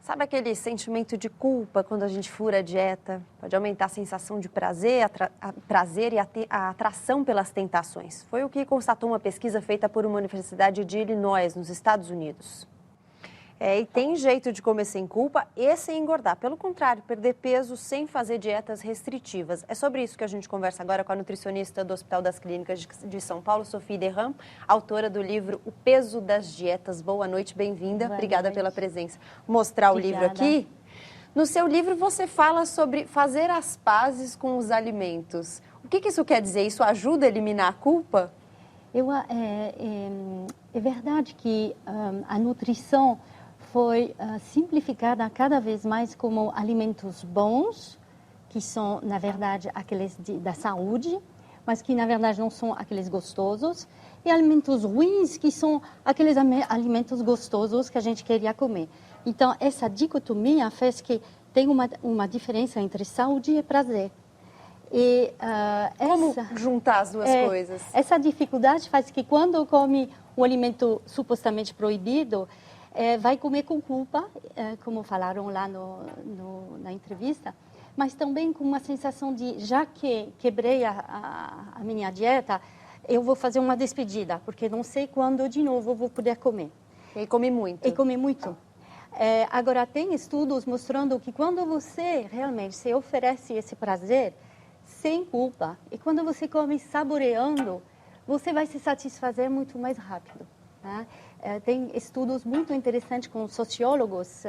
Sabe aquele sentimento de culpa quando a gente fura a dieta? Pode aumentar a sensação de prazer, prazer e a atração pelas tentações. Foi o que constatou uma pesquisa feita por uma universidade de Illinois, nos Estados Unidos. E tem jeito de comer sem culpa e sem engordar. Pelo contrário, perder peso sem fazer dietas restritivas. É sobre isso que a gente conversa agora com a nutricionista do Hospital das Clínicas de São Paulo, Sophie Derram, autora do livro O Peso das Dietas. Boa noite, bem-vinda. Obrigada pela presença. Mostrar o livro aqui. No seu livro você fala sobre fazer as pazes com os alimentos. O que isso quer dizer? Isso ajuda a eliminar a culpa? É verdade que a nutrição foi simplificada cada vez mais como alimentos bons, que são, na verdade, aqueles da saúde, mas que, na verdade, não são aqueles gostosos, e alimentos ruins, que são aqueles alimentos gostosos que a gente queria comer. Então, essa dicotomia fez que tem uma diferença entre saúde e prazer. E, como juntar as duas coisas? Essa dificuldade faz que, quando come um alimento supostamente proibido, vai comer com culpa, como falaram lá na entrevista, mas também com uma sensação de, já que quebrei a minha dieta, eu vou fazer uma despedida, porque não sei quando de novo eu vou poder comer. E come muito. E come muito. Agora, tem estudos mostrando que quando você realmente se oferece esse prazer, sem culpa, e quando você come saboreando, você vai se satisfazer muito mais rápido. Né? Tem estudos muito interessantes com sociólogos,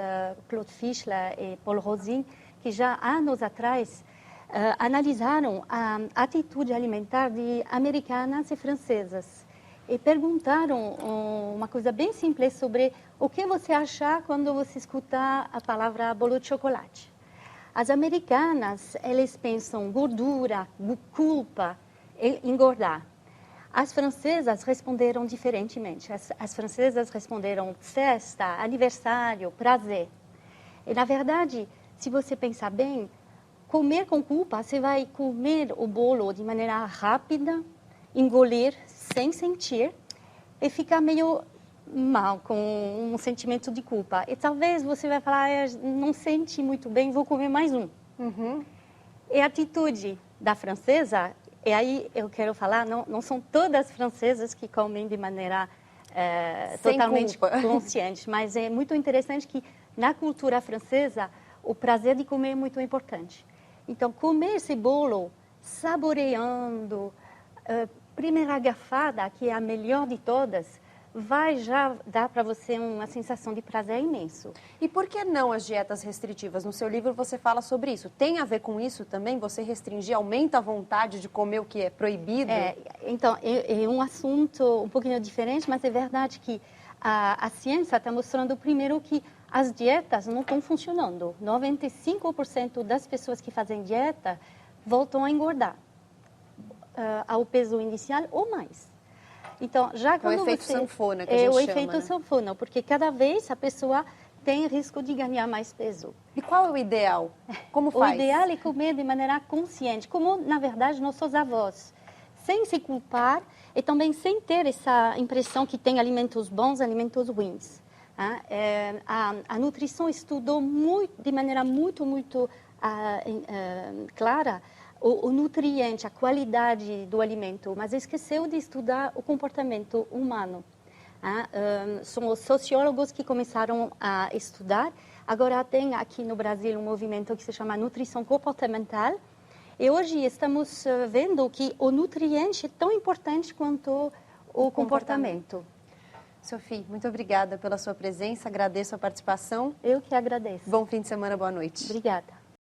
Claude Fischler e Paul Rozin, que já há anos atrás analisaram a atitude alimentar de americanas e francesas e perguntaram uma coisa bem simples sobre o que você acha quando você escuta a palavra bolo de chocolate. As americanas, elas pensam gordura, culpa, engordar. As francesas responderam diferentemente. As francesas responderam festa, aniversário, prazer. E, na verdade, se você pensar bem, comer com culpa, você vai comer o bolo de maneira rápida, engolir sem sentir e ficar meio mal, com um sentimento de culpa. E talvez você vai falar, não sente muito bem, vou comer mais um. Uhum. E a atitude da francesa, e aí eu quero falar, não são todas francesas que comem de maneira totalmente consciente, mas é muito interessante que na cultura francesa o prazer de comer é muito importante. Então, comer esse bolo saboreando, primeira garfada, que é a melhor de todas, vai já dar para você uma sensação de prazer imenso. E por que não as dietas restritivas? No seu livro você fala sobre isso. Tem a ver com isso também? Você restringir, aumenta a vontade de comer o que é proibido? Então, é um assunto um pouquinho diferente, mas é verdade que a ciência está mostrando primeiro que as dietas não estão funcionando. 95% das pessoas que fazem dieta voltam a engordar ao peso inicial ou mais. Então, já quando o efeito sanfona que a gente chama, o efeito sanfona, porque cada vez a pessoa tem risco de ganhar mais peso. E qual é o ideal? Como faz? O ideal é comer de maneira consciente, como, na verdade, nossos avós, sem se culpar e também sem ter essa impressão que tem alimentos bons, alimentos ruins. A nutrição estudou de maneira muito clara o nutriente, a qualidade do alimento, mas esqueceu de estudar o comportamento humano. São os sociólogos que começaram a estudar. Agora tem aqui no Brasil um movimento que se chama nutrição comportamental. E hoje estamos vendo que o nutriente é tão importante quanto o comportamento. Sophie, muito obrigada pela sua presença, agradeço a participação. Eu que agradeço. Bom fim de semana, boa noite. Obrigada.